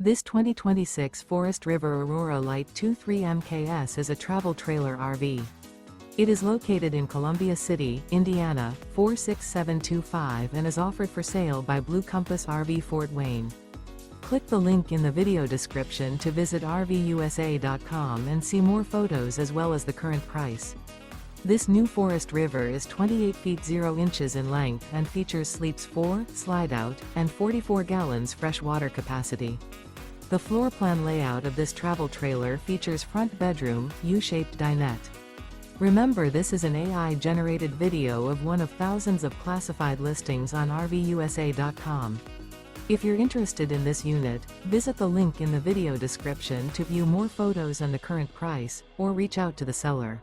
This 2026 Forest River Aurora Light 23 MKS is a travel trailer RV. It is located in Columbia City, Indiana, 46725 and is offered for sale by Blue Compass RV Fort Wayne. Click the link in the video description to visit RVUSA.com and see more photos as well as the current price. This new Forest River is 28 feet 0 inches in length and features sleeps 4, slide-out, and 44 gallons fresh water capacity. The floor plan layout of this travel trailer features front bedroom, U-shaped dinette. Remember, this is an AI-generated video of one of thousands of classified listings on RVUSA.com. If you're interested in this unit, visit the link in the video description to view more photos and the current price, or reach out to the seller.